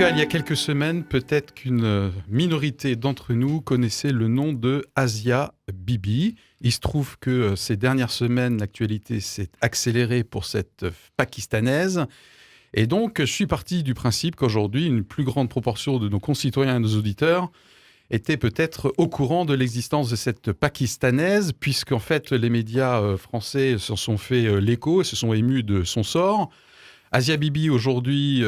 cas, il y a quelques semaines, peut-être qu'une minorité d'entre nous connaissait le nom de Asia Bibi. Il se trouve que ces dernières semaines, l'actualité s'est accélérée pour cette Pakistanaise. Et donc, je suis parti du principe qu'aujourd'hui, une plus grande proportion de nos concitoyens et nos auditeurs étaient peut-être au courant de l'existence de cette Pakistanaise, puisqu'en fait, les médias français s'en sont fait l'écho et se sont émus de son sort. Asia Bibi, aujourd'hui,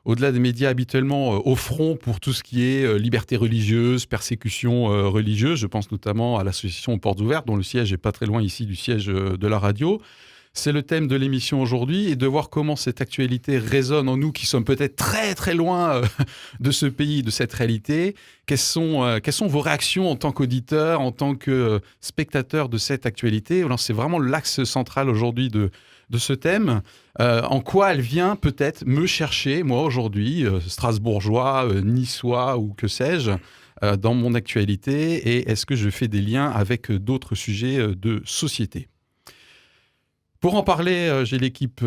au-delà des médias habituellement au front pour tout ce qui est liberté religieuse, persécution religieuse, je pense notamment à l'association Portes Ouvertes, dont le siège est pas très loin ici du siège de la radio. C'est le thème de l'émission aujourd'hui, et de voir comment cette actualité résonne en nous qui sommes peut-être très très loin de ce pays, de cette réalité. Quelles sont vos réactions en tant qu'auditeur, en tant que spectateur de cette actualité? Alors, c'est vraiment l'axe central aujourd'hui de ce thème. En quoi elle vient peut-être me chercher, moi aujourd'hui, strasbourgeois, niçois ou que sais-je, dans mon actualité, et est-ce que je fais des liens avec d'autres sujets de société? Pour en parler, j'ai l'équipe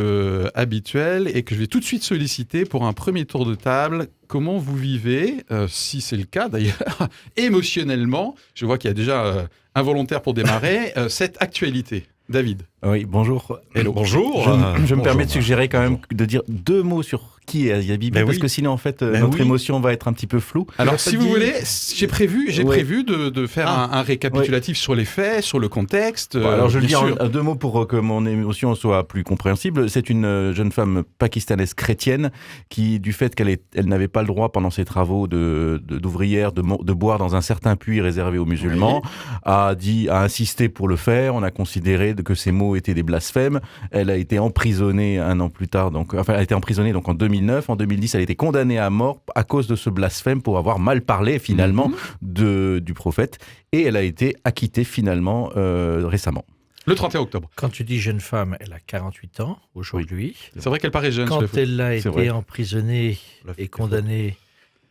habituelle et que je vais tout de suite solliciter pour un premier tour de table. Comment vous vivez, si c'est le cas d'ailleurs, émotionnellement, je vois qu'il y a déjà un volontaire pour démarrer, cette actualité? David. Oui, bonjour. Hello. Bonjour. Je me permets de suggérer quand même de dire deux mots sur qui est Asia Bibi, parce que sinon, en fait, notre émotion va être un petit peu floue. Alors, si vous voulez, j'ai prévu de faire un récapitulatif sur les faits, sur le contexte. Alors, je le dis en deux mots pour que mon émotion soit plus compréhensible. C'est une jeune femme pakistanaise chrétienne qui, du fait qu'elle n'avait pas le droit pendant ses travaux d'ouvrière de boire dans un certain puits réservé aux musulmans, a insisté pour le faire. On a considéré que ces mots étaient des blasphèmes. Elle a été emprisonnée un an plus tard, elle a été emprisonnée donc en 2009. En 2010, elle a été condamnée à mort à cause de ce blasphème pour avoir mal parlé finalement du prophète. Et elle a été acquittée finalement récemment. Le 31 octobre. Quand tu dis jeune femme, elle a 48 ans aujourd'hui. Oui. C'est vrai qu'elle paraît jeune. Quand elle a été emprisonnée et condamnée,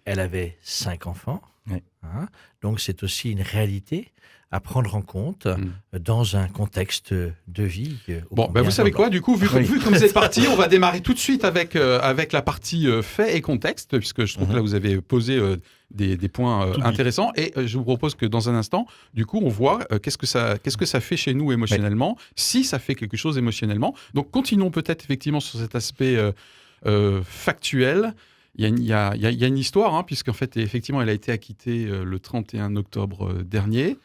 elle avait 5 enfants. Oui. Donc c'est aussi une réalité à prendre en compte dans un contexte de vie. Bon, vous savez quoi, du coup, vu que vous êtes parti, on va démarrer tout de suite avec la partie faits et contexte, puisque je trouve que là, vous avez posé des points intéressants. Et je vous propose que dans un instant, du coup, on voit qu'est-ce que ça fait chez nous émotionnellement, si ça fait quelque chose émotionnellement. Donc, continuons peut-être effectivement sur cet aspect factuel. Il y a une histoire, puisqu'en fait, effectivement, elle a été acquittée le 31 octobre dernier.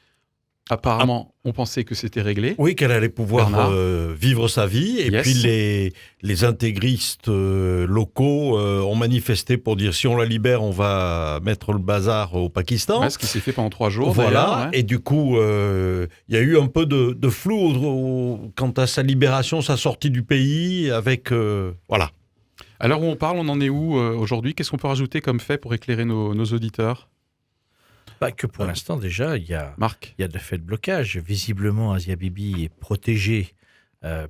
Apparemment, on pensait que c'était réglé. Oui, qu'elle allait pouvoir vivre sa vie. Et puis les intégristes locaux ont manifesté pour dire si on la libère, on va mettre le bazar au Pakistan. Ce qui s'est fait pendant 3 jours. Voilà. Et du coup, il y a eu un peu de flou quant à sa libération, sa sortie du pays. Voilà. À l'heure où on parle, on en est où aujourd'hui? Qu'est-ce qu'on peut rajouter comme fait pour éclairer nos auditeurs? Que pour l'instant, déjà, il y a de faits de blocage. Visiblement, Asia Bibi est protégée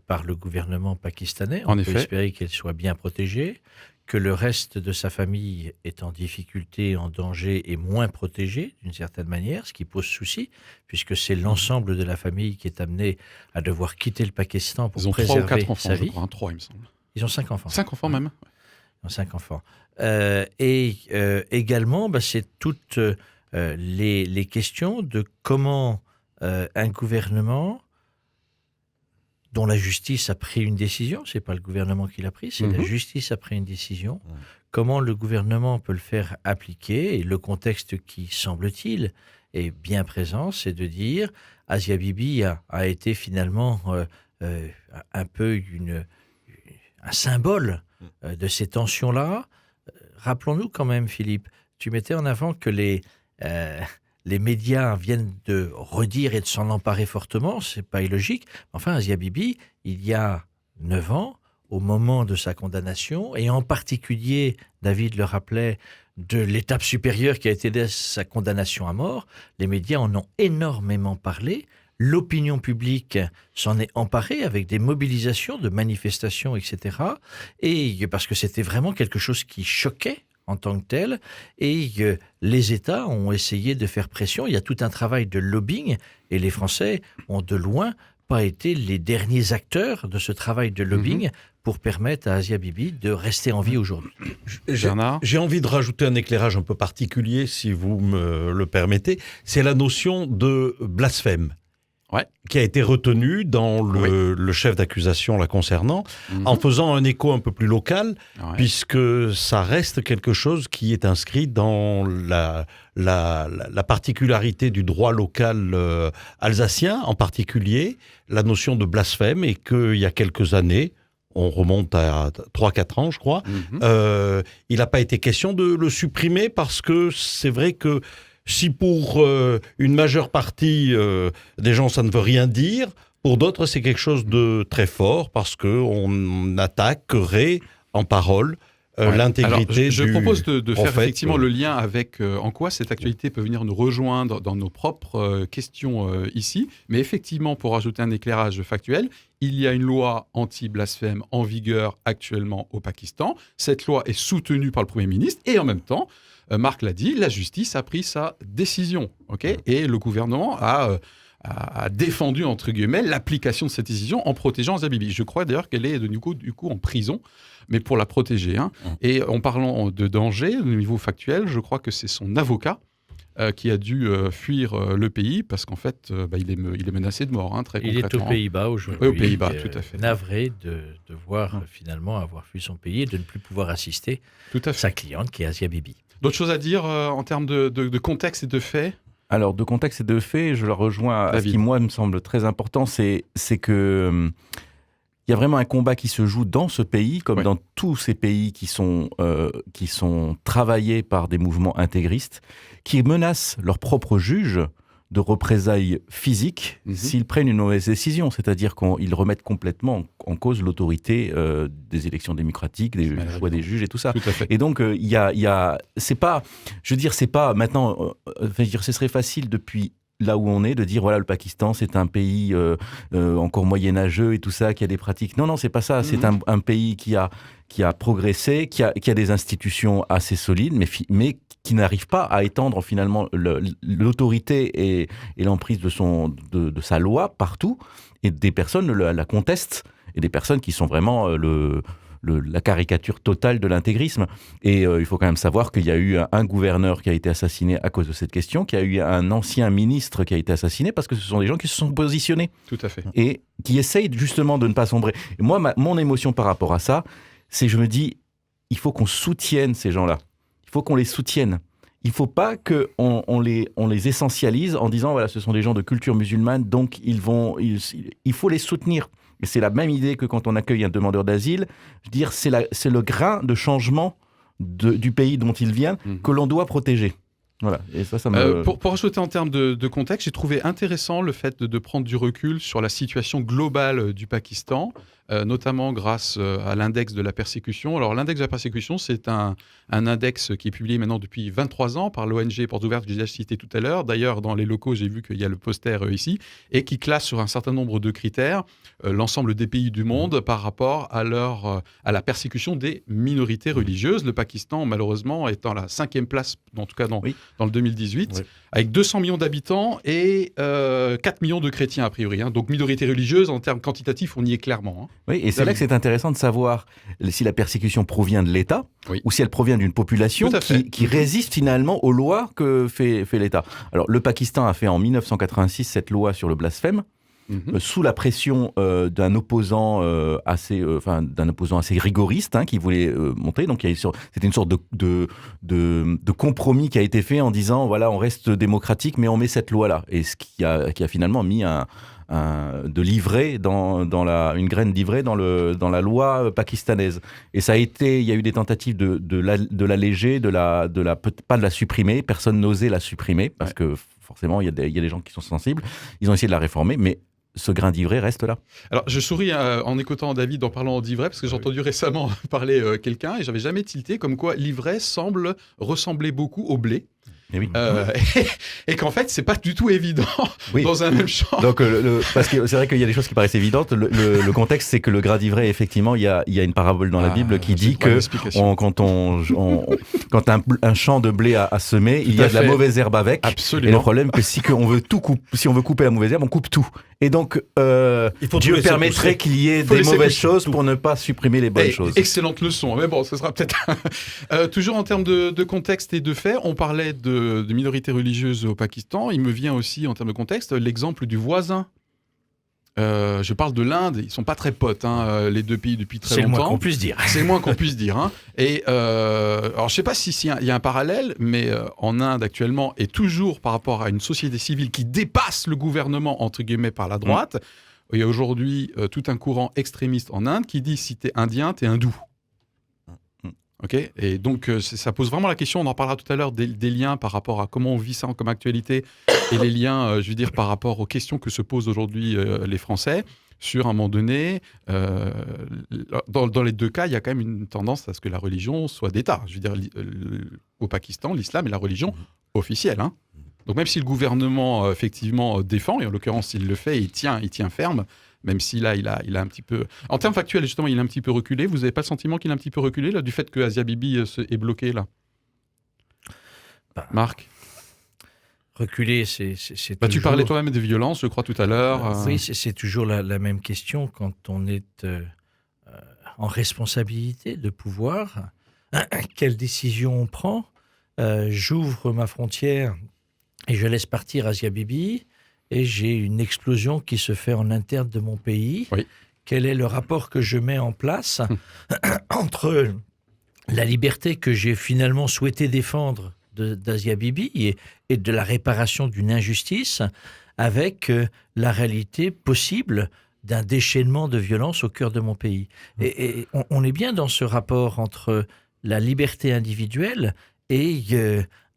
par le gouvernement pakistanais. On peut espérer qu'elle soit bien protégée, que le reste de sa famille est en difficulté, en danger et moins protégé d'une certaine manière, ce qui pose souci, puisque c'est l'ensemble de la famille qui est amené à devoir quitter le Pakistan pour préserver sa vie. Ils ont 3 ou 4 enfants, je crois. 3, il me semble. Ils ont 5 enfants. 5 enfants même. Ils ont 5 enfants. Et également, c'est toutes... les questions de comment un gouvernement dont la justice a pris une décision, c'est pas le gouvernement qui l'a pris, c'est la justice a pris une décision, comment le gouvernement peut le faire appliquer, et le contexte qui, semble-t-il, est bien présent, c'est de dire Asia Bibi a été finalement un peu un symbole de ces tensions-là. Rappelons-nous quand même, Philippe, tu mettais en avant que les médias viennent de redire et de s'en emparer fortement, c'est pas illogique. Enfin, Asia Bibi, il y a 9 ans, au moment de sa condamnation, et en particulier, David le rappelait, de l'étape supérieure qui a été sa condamnation à mort, les médias en ont énormément parlé. L'opinion publique s'en est emparée avec des mobilisations, de manifestations, etc. Et parce que c'était vraiment quelque chose qui choquait en tant que tel, et les États ont essayé de faire pression. Il y a tout un travail de lobbying, et les Français ont de loin pas été les derniers acteurs de ce travail de lobbying pour permettre à Asia Bibi de rester en vie aujourd'hui. Bernard ? J'ai envie de rajouter un éclairage un peu particulier, si vous me le permettez. C'est la notion de blasphème. Ouais. Qui a été retenu dans le chef d'accusation la concernant, en faisant un écho un peu plus local, puisque ça reste quelque chose qui est inscrit dans la particularité du droit local alsacien, en particulier la notion de blasphème, et qu'il y a quelques années, on remonte à 3-4 ans, je crois, il n'a pas été question de le supprimer, parce que c'est vrai que si pour une majeure partie des gens, ça ne veut rien dire, pour d'autres, c'est quelque chose de très fort parce qu'on attaquerait en parole l'intégrité du Je propose de faire prophète, effectivement le lien avec en quoi cette actualité peut venir nous rejoindre dans nos propres questions ici. Mais effectivement, pour ajouter un éclairage factuel, il y a une loi anti-blasphème en vigueur actuellement au Pakistan. Cette loi est soutenue par le Premier ministre et en même temps, Marc l'a dit, la justice a pris sa décision, et le gouvernement a défendu, entre guillemets, l'application de cette décision en protégeant Asia Bibi. Je crois d'ailleurs qu'elle est du coup en prison, mais pour la protéger. Et en parlant de danger, au niveau factuel, je crois que c'est son avocat qui a dû fuir le pays parce qu'en fait, il est menacé de mort, très concrètement. Il est aux Pays-Bas aujourd'hui. Oui, aux Pays-Bas, tout à fait. Navré de voir finalement avoir fui son pays et de ne plus pouvoir assister sa cliente qui est Asia Bibi. D'autres choses à dire en termes de contexte et de faits ? Alors, de contexte et de faits, je le rejoins à ce qui, moi, me semble très important, c'est que il y a vraiment un combat qui se joue dans ce pays, comme dans tous ces pays qui sont travaillés par des mouvements intégristes, qui menacent leurs propres juges de représailles physiques s'ils prennent une mauvaise décision, c'est-à-dire qu'ils remettent complètement en cause l'autorité des élections démocratiques, des choix des juges et tout ça. Tout à fait. Et donc c'est pas, c'est pas maintenant, ce serait facile depuis là où on est de dire voilà, le Pakistan c'est un pays encore moyenâgeux et tout ça, qui a des pratiques. Non, c'est pas ça. C'est un pays qui a progressé, qui a des institutions assez solides, mais qui n'arrive pas à étendre finalement l'autorité et l'emprise de sa loi partout, et des personnes la contestent, et des personnes qui sont vraiment la caricature totale de l'intégrisme. Et il faut quand même savoir qu'il y a eu un gouverneur qui a été assassiné à cause de cette question, qu'il y a eu un ancien ministre qui a été assassiné parce que ce sont des gens qui se sont positionnés. Tout à fait. Et qui essayent justement de ne pas sombrer. Et moi, mon émotion par rapport à ça, c'est je me dis, il faut qu'on soutienne ces gens-là. Il faut qu'on les soutienne. Il ne faut pas qu'on les essentialise en disant, voilà, ce sont des gens de culture musulmane, donc il faut les soutenir. Et c'est la même idée que quand on accueille un demandeur d'asile. Je veux dire, c'est le grain de changement du pays dont il vient que l'on doit protéger. Voilà. Et ça me... Pour ajouter en termes de contexte, j'ai trouvé intéressant le fait de prendre du recul sur la situation globale du Pakistan, notamment grâce à l'index de la persécution. Alors l'index de la persécution, c'est un index qui est publié maintenant depuis 23 ans par l'ONG Portes Ouvertes que j'ai cité tout à l'heure. D'ailleurs, dans les locaux, j'ai vu qu'il y a le poster ici, et qui classe sur un certain nombre de critères l'ensemble des pays du monde par rapport à la persécution des minorités religieuses. Le Pakistan, malheureusement, est dans la 5e place, en tout cas dans le 2018, avec 200 millions d'habitants et 4 millions de chrétiens, a priori. Donc minorité religieuse, en termes quantitatifs, on y est clairement. Oui, et c'est là que c'est intéressant de savoir si la persécution provient de l'État ou si elle provient d'une population qui résiste finalement aux lois que fait l'État. Alors, le Pakistan a fait en 1986 cette loi sur le blasphème, sous la pression d'un opposant assez rigoriste qui voulait monter. Donc c'était une sorte de compromis qui a été fait en disant voilà, on reste démocratique mais on met cette loi là, et ce qui a finalement mis une graine d'ivraie dans la loi pakistanaise. Et il y a eu des tentatives de l'alléger, pas de la supprimer. Personne n'osait la supprimer parce que forcément il y a des gens qui sont sensibles. Ils ont essayé de la réformer, mais ce grain d'ivraie reste là. Alors, je souris en écoutant David en parlant d'ivraie, parce que j'ai entendu récemment parler quelqu'un, et j'avais jamais tilté, comme quoi l'ivraie semble ressembler beaucoup au blé. Et qu'en fait, c'est pas du tout évident dans un même champ. Donc, parce que c'est vrai qu'il y a des choses qui paraissent évidentes. Le contexte, c'est que le grain d'ivraie, effectivement, il y a une parabole dans la Bible qui dit que quand un champ de blé a semé, il y a de la mauvaise herbe avec. Absolument. Et le problème, c'est que si on veut couper la mauvaise herbe, on coupe tout. Et donc, Il faut Dieu laisser permettrait pousser. qu'il y ait Faut des laisser mauvaises pousser choses tout. pour ne pas supprimer les bonnes choses. Excellente leçon, mais bon, ce sera peut-être... Toujours en termes de contexte et de faits, on parlait de minorités religieuses au Pakistan. Il me vient aussi, en termes de contexte, l'exemple du voisin. Je parle de l'Inde, ils sont pas très potes, les deux pays, depuis très C'est le moins longtemps. qu'on puisse dire. C'est le moins qu'on puisse dire. Hein. Et alors, je sais pas s'il y a un parallèle, mais en Inde actuellement, et toujours par rapport à une société civile qui dépasse le gouvernement, entre guillemets, par la droite, il y a aujourd'hui tout un courant extrémiste en Inde qui dit si t'es indien, t'es hindou. Ok. Et donc, ça pose vraiment la question, on en parlera tout à l'heure, des liens par rapport à comment on vit ça comme actualité et les liens, je veux dire, par rapport aux questions que se posent aujourd'hui les Français. Sur un moment donné, dans les deux cas, il y a quand même une tendance à ce que la religion soit d'État. Je veux dire, au Pakistan, l'islam est la religion officielle. Hein. Donc même si le gouvernement, effectivement, défend, et en l'occurrence, il le fait, il tient ferme, même si là, il a un petit peu... En termes factuels, justement, il a un petit peu reculé. Vous n'avez pas le sentiment qu'il a un petit peu reculé, là, du fait que Asia Bibi est bloqué, là Marc Reculer, c'est tu toujours... parlais toi-même de violence, je crois, tout à l'heure. Oui, c'est toujours la même question quand on est en responsabilité de pouvoir. Quelle décision on prend? J'ouvre ma frontière et je laisse partir Asia Bibi et j'ai une explosion qui se fait en interne de mon pays. Oui. Quel est le rapport que je mets en place entre la liberté que j'ai finalement souhaité défendre d'Asia Bibi et de la réparation d'une injustice avec la réalité possible d'un déchaînement de violence au cœur de mon pays. Et on est bien dans ce rapport entre la liberté individuelle et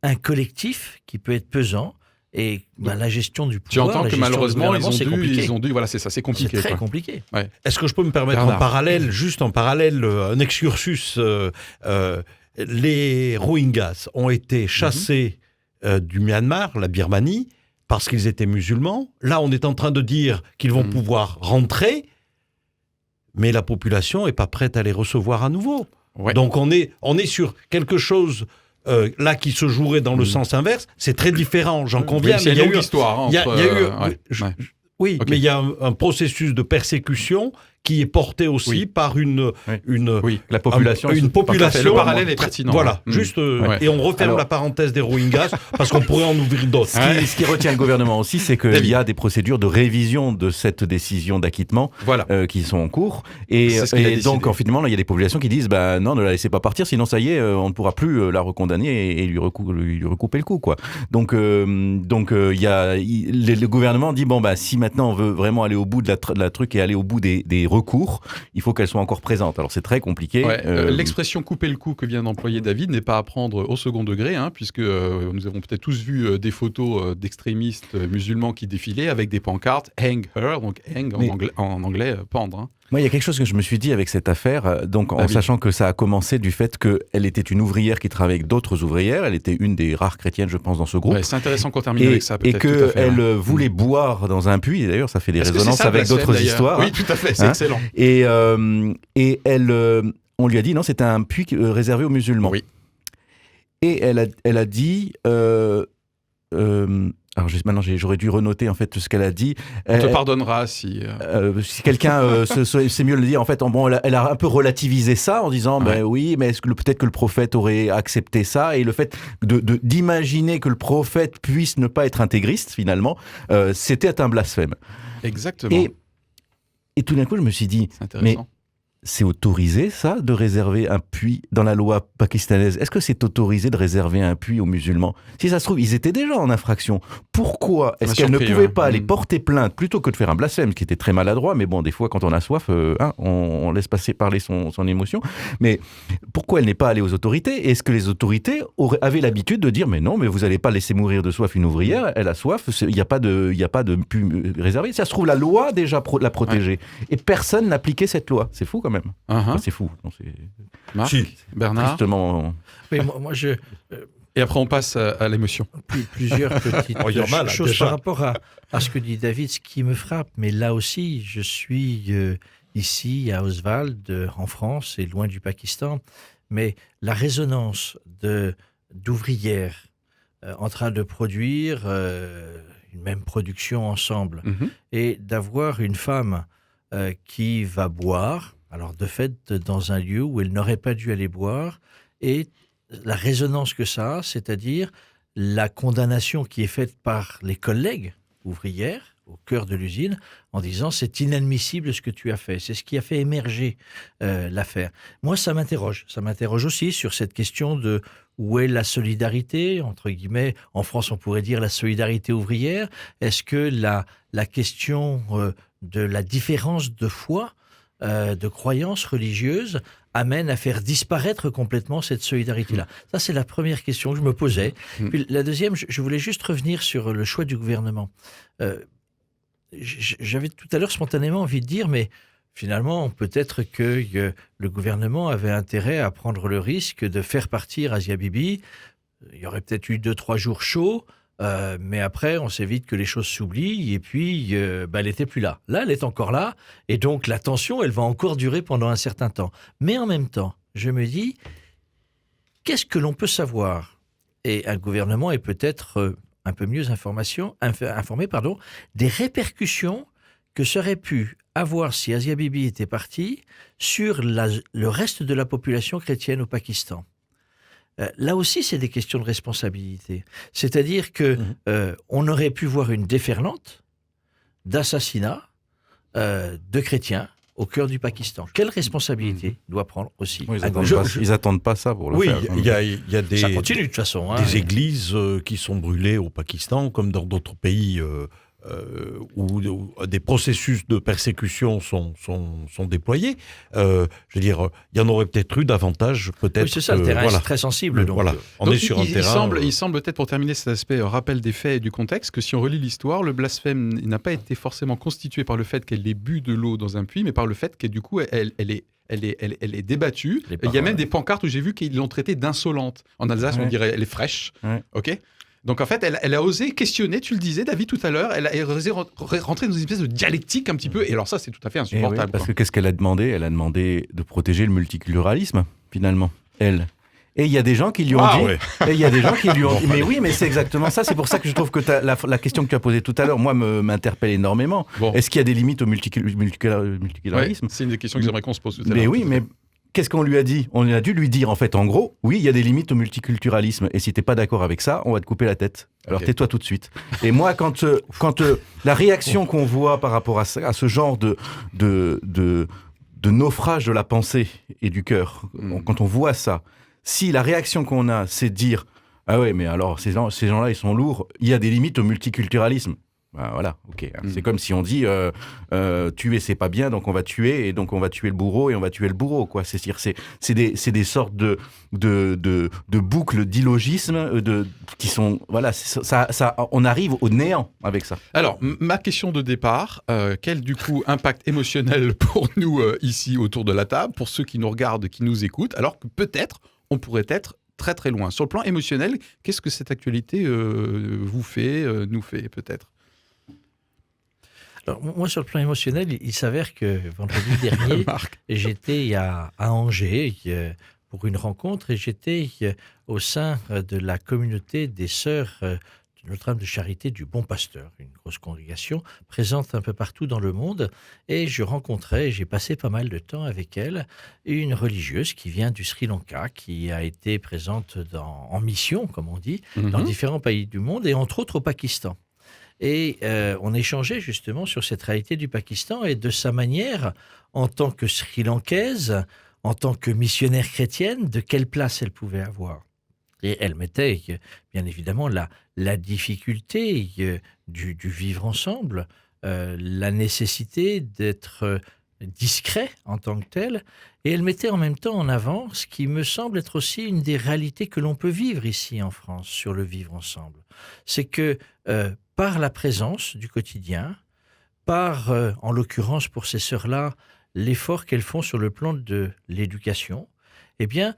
un collectif qui peut être pesant. Et la gestion du Tu pouvoir, entends la que gestion du malheureusement, gouvernement, ils ont dû, voilà, c'est ça, c'est compliqué. c'est très quoi. compliqué. Ouais. Est-ce que je peux me permettre Bernard. juste en parallèle, un excursus les Rohingyas ont été chassés du Myanmar, la Birmanie, parce qu'ils étaient musulmans. Là, on est en train de dire qu'ils vont pouvoir rentrer, mais la population n'est pas prête à les recevoir à nouveau. Ouais. Donc on est sur quelque chose là qui se jouerait dans le sens inverse. C'est très différent, j'en conviens. C'est mais une longue histoire. il y a eu oui, Ok. mais il y a un processus de persécution qui est porté aussi par une La population. une population. Le parallèle est pertinent. Voilà, Mm. juste. Ouais. Et on referme Alors- la parenthèse des Rohingyas parce qu'on pourrait en ouvrir d'autres. Ce qui retient le gouvernement aussi, c'est qu'il y a des procédures de révision de cette décision d'acquittement Voilà. qui sont en cours. Et, C'est ce qu'il a et donc, décidé. finalement, là, il y a des populations qui disent non, ne la laissez pas partir, sinon ça y est, on ne pourra plus la recondamner et lui recouper le cou. Quoi. Donc, le gouvernement dit si maintenant on veut vraiment aller au bout de la truc et aller au bout des recours, il faut qu'elle soit encore présente. Alors, c'est très compliqué. Ouais, l'expression couper le cou que vient d'employer David n'est pas à prendre au second degré, puisque nous avons peut-être tous vu des photos d'extrémistes musulmans qui défilaient avec des pancartes « hang her », donc « hang » en anglais, pendre. Hein. Moi, il y a quelque chose que je me suis dit avec cette affaire, donc en sachant que ça a commencé du fait qu'elle était une ouvrière qui travaillait avec d'autres ouvrières, elle était une des rares chrétiennes, je pense, dans ce groupe. Ouais, c'est intéressant qu'on termine avec ça, peut-être. Et qu'elle voulait boire dans un puits, et d'ailleurs ça fait des résonances avec d'autres histoires. Oui, tout à fait, c'est excellent. Et elle, on lui a dit non, c'était un puits réservé aux musulmans. Oui. Et elle a dit... alors maintenant j'aurais dû renoter en fait tout ce qu'elle a dit. On te pardonnera si quelqu'un c'est mieux de le dire en fait. Elle a un peu relativisé ça en disant oui, mais est-ce que peut-être que le prophète aurait accepté ça, et le fait d'imaginer que le prophète puisse ne pas être intégriste finalement, c'était un blasphème. Exactement. Et tout d'un coup je me suis dit C'est intéressant. c'est autorisé, ça, de réserver un puits dans la loi pakistanaise? Est-ce que c'est autorisé de réserver un puits aux musulmans? Si ça se trouve, ils étaient déjà en infraction. Pourquoi est-ce qu'elle ne pouvait pas aller porter plainte plutôt que de faire un blasphème, ce qui était très maladroit? Mais bon, des fois, quand on a soif, on laisse parler son émotion. Mais pourquoi elle n'est pas allée aux autorités? Est-ce que les autorités avaient l'habitude de dire mais non, mais vous n'allez pas laisser mourir de soif une ouvrière, elle a soif, il n'y a pas de puits réservé. Ça se trouve, la loi déjà la protégeait. Et personne n'appliquait cette loi. C'est fou quand même. Enfin, c'est fou. Non, Marc, Si. Bernard. Justement. Mais moi Et après, on passe à l'émotion. Plusieurs petites Oh, il y en a, là, choses déjà. par rapport à ce que dit David, ce qui me frappe. Mais là aussi, je suis ici à Oswald, en France, et loin du Pakistan. Mais la résonance d'ouvrières en train de produire une même production ensemble, Mhm. et d'avoir une femme qui va boire, alors de fait dans un lieu où elle n'aurait pas dû aller boire, et la résonance que ça a, c'est-à-dire la condamnation qui est faite par les collègues ouvrières au cœur de l'usine en disant c'est inadmissible ce que tu as fait. C'est ce qui a fait émerger l'affaire. Moi, ça m'interroge. Ça m'interroge aussi sur cette question de où est la solidarité, entre guillemets. En France, on pourrait dire la solidarité ouvrière. Est-ce que la question de la différence de foi, de croyances religieuses, amène à faire disparaître complètement cette solidarité-là? Ça, c'est la première question que je me posais. Puis la deuxième, je voulais juste revenir sur le choix du gouvernement. J'avais tout à l'heure spontanément envie de dire, mais finalement, peut-être que le gouvernement avait intérêt à prendre le risque de faire partir Asia Bibi. Il y aurait peut-être eu 2-3 jours chauds, mais après, on sait vite que les choses s'oublient, et puis elle n'était plus là. Là, elle est encore là, et donc la tension, elle va encore durer pendant un certain temps. Mais en même temps, je me dis, qu'est-ce que l'on peut savoir? Et un gouvernement est peut-être un peu mieux informé des répercussions que serait pu avoir si Asia Bibi était partie sur le reste de la population chrétienne au Pakistan. Là aussi, c'est des questions de responsabilité. C'est-à-dire que on aurait pu voir une déferlante d'assassinats de chrétiens au cœur du Pakistan. Quelle responsabilité doit prendre aussi Oui, ils attendent pas ça pour le faire. Oui, il y a des, ça continue de toute façon. des églises qui sont brûlées au Pakistan, comme dans d'autres pays où des processus de persécution sont déployés. Je veux dire, il y en aurait peut-être eu davantage, peut-être. Oui, c'est ça, le terrain est très sensible. Donc, voilà, on Donc, est sur un terrain... Il semble peut-être, pour terminer cet aspect rappel des faits et du contexte, que si on relit l'histoire, le blasphème n'a pas été forcément constitué par le fait qu'elle ait bu de l'eau dans un puits, mais par le fait qu'elle, du coup, elle est débattue. Il y a même des pancartes où j'ai vu qu'ils l'ont traitée d'insolente. En Alsace, on dirait elle est fraîche. Ok. Donc en fait, elle a osé questionner, tu le disais, David, tout à l'heure, elle a osé rentrer dans une espèce de dialectique un petit peu, et alors ça, c'est tout à fait insupportable. Oui, parce que qu'est-ce qu'elle a demandé? Elle a demandé de protéger le multiculturalisme, finalement, elle. Et il y a des gens qui lui ont dit... ouais. Et il y a des gens qui lui ont dit... Mais oui, mais c'est exactement ça. C'est pour ça que je trouve que la question que tu as posée tout à l'heure, moi, m'interpelle énormément. Bon. Est-ce qu'il y a des limites au multiculturalisme? C'est une des questions que j'aimerais qu'on se pose tout à l'heure. Mais oui, mais... Qu'est-ce qu'on lui a dit? On a dû lui dire, en fait, en gros, oui, il y a des limites au multiculturalisme. Et si t'es pas d'accord avec ça, on va te couper la tête. Alors tais-toi tout de suite. Et moi, quand la réaction qu'on voit par rapport à ce genre de naufrage de la pensée et du cœur, quand on voit ça, si la réaction qu'on a, c'est de dire, ah ouais, mais alors ces gens-là, ils sont lourds, il y a des limites au multiculturalisme. Ben voilà, ok. C'est comme si on dit tuer c'est pas bien, donc on va tuer, et donc on va tuer le bourreau et on va tuer le bourreau, quoi. C'est des sortes de boucles d'illogisme qui sont voilà, ça on arrive au néant avec ça. Alors ma question de départ, quel du coup impact émotionnel pour nous ici autour de la table, pour ceux qui nous regardent, qui nous écoutent, alors que peut-être on pourrait être très très loin. Sur le plan émotionnel, qu'est-ce que cette actualité vous fait, nous fait peut-être? Alors, moi, sur le plan émotionnel, il s'avère que vendredi dernier, j'étais à Angers pour une rencontre, et j'étais au sein de la communauté des sœurs de Notre-Dame de Charité du Bon Pasteur, une grosse congrégation présente un peu partout dans le monde. Et j'ai passé pas mal de temps avec elle, une religieuse qui vient du Sri Lanka, qui a été présente en mission, comme on dit, dans différents pays du monde, et entre autres au Pakistan. Et on échangeait justement sur cette réalité du Pakistan et de sa manière, en tant que Sri-Lankaise, en tant que missionnaire chrétienne, de quelle place elle pouvait avoir. Et elle mettait bien évidemment la difficulté du vivre ensemble, la nécessité d'être discret en tant que tel, et elle mettait en même temps en avant ce qui me semble être aussi une des réalités que l'on peut vivre ici en France sur le vivre ensemble. C'est que par la présence du quotidien, par, en l'occurrence pour ces sœurs-là, l'effort qu'elles font sur le plan de l'éducation, eh bien,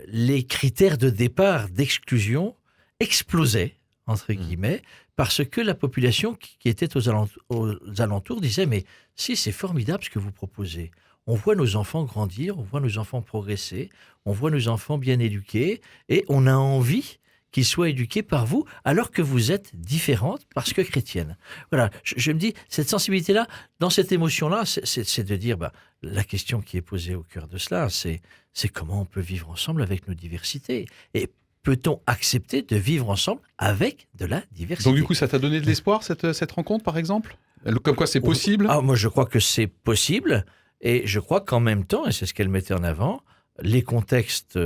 les critères de départ d'exclusion explosaient, entre guillemets, parce que la population qui était aux alentours disait « Mais si, c'est formidable ce que vous proposez. On voit nos enfants grandir, on voit nos enfants progresser, on voit nos enfants bien éduqués, et on a envie qu'ils soient éduqués par vous, alors que vous êtes différente parce que chrétienne. Voilà, je me dis, cette sensibilité-là, dans cette émotion-là, c'est de dire, la question qui est posée au cœur de cela, c'est comment on peut vivre ensemble avec nos diversités. Et peut-on accepter de vivre ensemble avec de la diversité? Donc du coup, ça t'a donné de l'espoir, cette rencontre, par exemple? Comme quoi c'est possible? Moi, je crois que c'est possible. Et je crois qu'en même temps, et c'est ce qu'elle mettait en avant, les contextes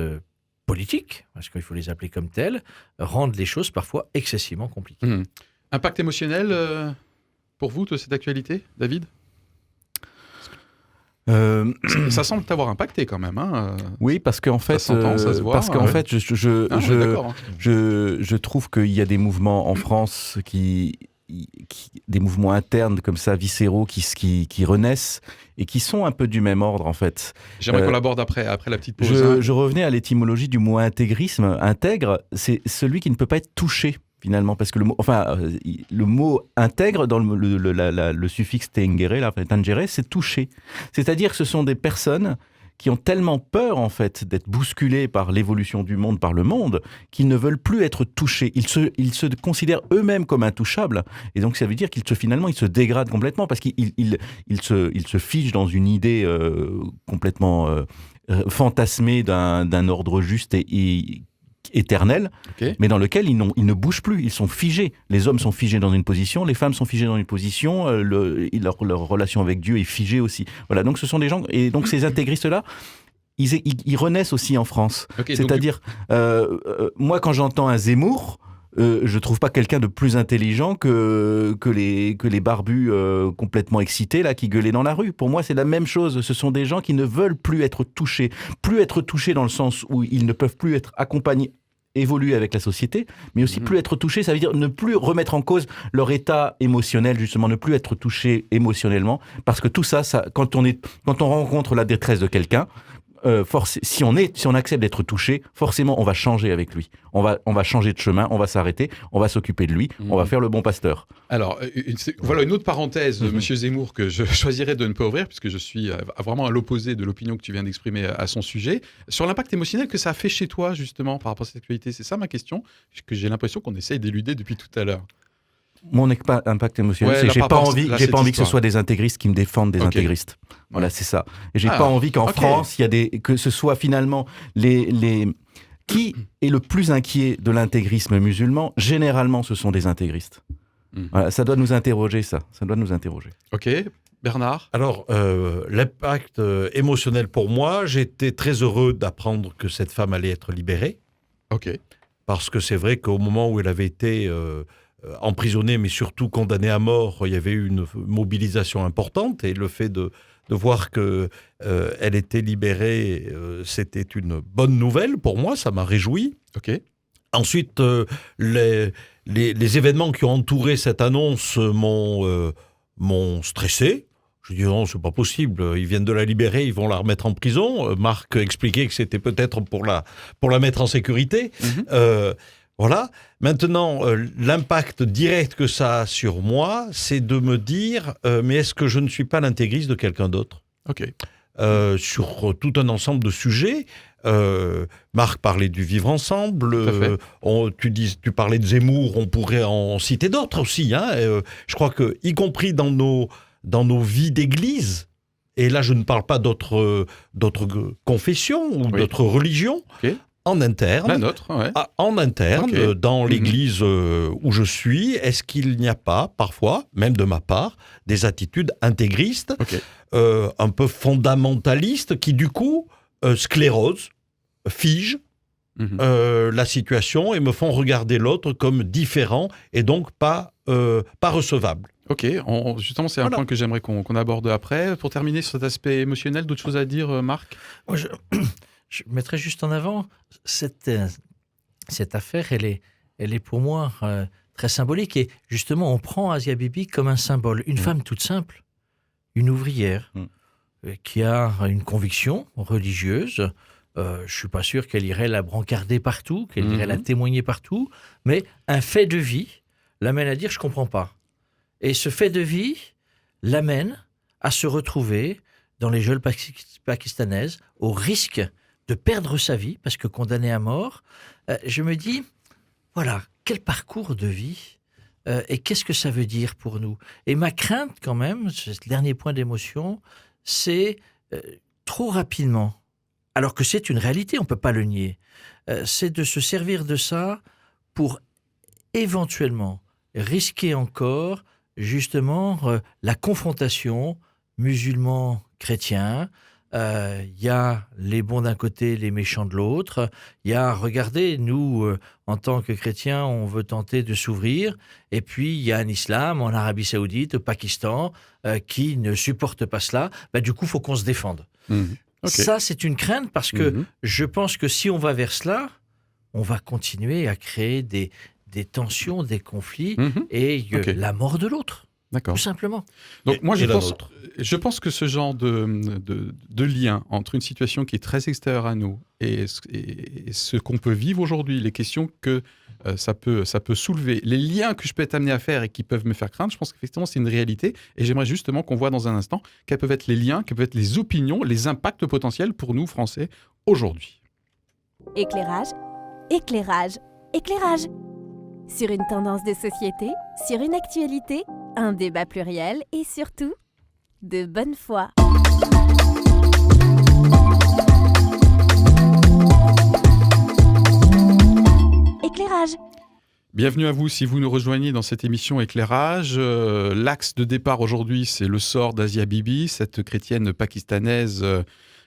politiques, parce qu'il faut les appeler comme tels, rendent les choses parfois excessivement compliquées. Impact émotionnel pour vous de cette actualité, David? Ça semble t'avoir impacté quand même. Hein. Oui, parce qu'en fait, ça se voit, parce qu'en fait, je trouve qu'il y a des mouvements en France des mouvements internes comme ça, viscéraux, qui renaissent et qui sont un peu du même ordre en fait. J'aimerais qu'on l'aborde après la petite pause. Je revenais à l'étymologie du mot intégrisme. Intègre, c'est celui qui ne peut pas être touché finalement, parce que le mot intègre dans le suffixe tengere, tangere, c'est toucher. C'est-à-dire que ce sont des personnes qui ont tellement peur, en fait, d'être bousculés par l'évolution du monde, par le monde, qu'ils ne veulent plus être touchés. Ils se considèrent eux-mêmes comme intouchables. Et donc, ça veut dire finalement, ils se dégradent complètement parce qu'ils se figent dans une idée complètement fantasmée d'un ordre juste et éternel, mais dans lequel ils ne bougent plus, ils sont figés. Les hommes sont figés dans une position, les femmes sont figées dans une position, leur relation avec Dieu est figée aussi. Voilà, donc ce sont des gens, et donc ces intégristes-là, ils renaissent aussi en France. C'est-à-dire, moi quand j'entends un Zemmour, je trouve pas quelqu'un de plus intelligent que les barbus complètement excités là qui gueulaient dans la rue. Pour moi, c'est la même chose. Ce sont des gens qui ne veulent plus être touchés dans le sens où ils ne peuvent plus être accompagnés, évoluer avec la société, mais aussi plus être touchés, ça veut dire ne plus remettre en cause leur état émotionnel, justement, ne plus être touché émotionnellement, parce que tout ça, quand on rencontre la détresse de quelqu'un, si on accepte d'être touché, forcément on va changer avec lui. On va changer de chemin, on va s'arrêter, on va s'occuper de lui, on va faire le bon pasteur. Alors, voilà une autre parenthèse, Monsieur Zemmour, que je choisirais de ne pas ouvrir, puisque je suis vraiment à l'opposé de l'opinion que tu viens d'exprimer à son sujet. Sur l'impact émotionnel que ça a fait chez toi, justement, par rapport à cette actualité, c'est ça ma question, que j'ai l'impression qu'on essaye d'éluder depuis tout à l'heure. Mon impact émotionnel, c'est que j'ai pas envie que ce soit des intégristes qui me défendent des intégristes. Voilà, c'est ça. Et j'ai pas envie qu'en France, que ce soit finalement qui est le plus inquiet de l'intégrisme musulman. Généralement, ce sont des intégristes. Voilà, ça doit nous interroger, ça. Ça doit nous interroger. Ok, Bernard. Alors, l'impact émotionnel pour moi, j'étais très heureux d'apprendre que cette femme allait être libérée. Ok. Parce que c'est vrai qu'au moment où elle avait été emprisonnée, mais surtout condamnée à mort, il y avait eu une mobilisation importante, et le fait de voir qu'elle était libérée, c'était une bonne nouvelle pour moi, ça m'a réjoui. Ok. Ensuite, les événements qui ont entouré cette annonce m'ont stressé. Je dis non, c'est pas possible, ils viennent de la libérer, ils vont la remettre en prison. Marc expliquait que c'était peut-être pour la mettre en sécurité. Voilà. Maintenant, l'impact direct que ça a sur moi, c'est de me dire, mais est-ce que je ne suis pas l'intégriste de quelqu'un d'autre ? Ok. Sur tout un ensemble de sujets. Marc parlait du vivre ensemble. Tu parlais de Zemmour, on pourrait en citer d'autres aussi. Hein. Je crois que, y compris dans nos vies d'église, et là je ne parle pas d'autres confessions ou d'autres religions, en interne, la nôtre, en interne, dans l'église où je suis, est-ce qu'il n'y a pas, parfois, même de ma part, des attitudes intégristes, un peu fondamentalistes, qui du coup sclérosent, figent la situation et me font regarder l'autre comme différent et donc pas recevable. Ok, justement c'est un point que j'aimerais qu'on aborde après. Pour terminer sur cet aspect émotionnel, d'autres choses à dire, Marc ? Moi, je mettrais juste en avant cette affaire, elle est pour moi très symbolique. Et justement, on prend Asia Bibi comme un symbole. Une femme toute simple, une ouvrière, qui a une conviction religieuse. Je ne suis pas sûr qu'elle irait la brancarder partout, qu'elle irait la témoigner partout. Mais un fait de vie l'amène à dire « je ne comprends pas ». Et ce fait de vie l'amène à se retrouver dans les geôles pakistanaises au risque de perdre sa vie, parce que condamné à mort, je me dis, voilà, quel parcours de vie et qu'est-ce que ça veut dire pour nous? Et ma crainte quand même, ce dernier point d'émotion, c'est trop rapidement, alors que c'est une réalité, on ne peut pas le nier, c'est de se servir de ça pour éventuellement risquer encore justement la confrontation musulmans-chrétiens. Il y a les bons d'un côté, les méchants de l'autre. Il y a, regardez, nous, en tant que chrétiens, on veut tenter de s'ouvrir. Et puis, il y a un islam en Arabie Saoudite, au Pakistan, qui ne supporte pas cela. Du coup, il faut qu'on se défende. Okay. Ça, c'est une crainte parce que je pense que si on va vers cela, on va continuer à créer des tensions, des conflits et la mort de l'autre. D'accord. Tout simplement. Donc moi, je pense que ce genre de lien entre une situation qui est très extérieure à nous et ce qu'on peut vivre aujourd'hui, les questions que ça peut soulever, les liens que je peux être amené à faire et qui peuvent me faire craindre, je pense qu'effectivement, c'est une réalité. Et j'aimerais justement qu'on voit dans un instant quels peuvent être les liens, quelles peuvent être les opinions, les impacts potentiels pour nous, Français, aujourd'hui. Éclairage, éclairage, éclairage. Sur une tendance de société, sur une actualité, un débat pluriel et surtout, de bonne foi. Éclairage. Bienvenue à vous si vous nous rejoignez dans cette émission Éclairage. L'axe de départ aujourd'hui, c'est le sort d'Asia Bibi, cette chrétienne pakistanaise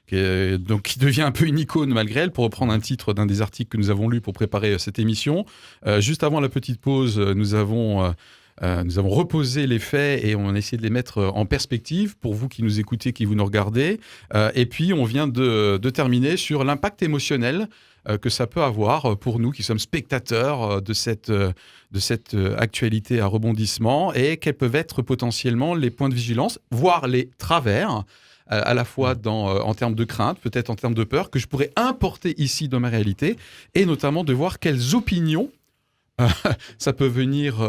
qui devient un peu une icône malgré elle, pour reprendre un titre d'un des articles que nous avons lus pour préparer cette émission. Juste avant la petite pause, nous avons reposé les faits et on a essayé de les mettre en perspective pour vous qui nous écoutez, qui vous nous regardez. Et puis, on vient de terminer sur l'impact émotionnel que ça peut avoir pour nous qui sommes spectateurs de cette actualité à rebondissement et quels peuvent être potentiellement les points de vigilance, voire les travers, à la fois en termes de crainte, peut-être en termes de peur, que je pourrais importer ici dans ma réalité, et notamment de voir quelles opinions ça peut venir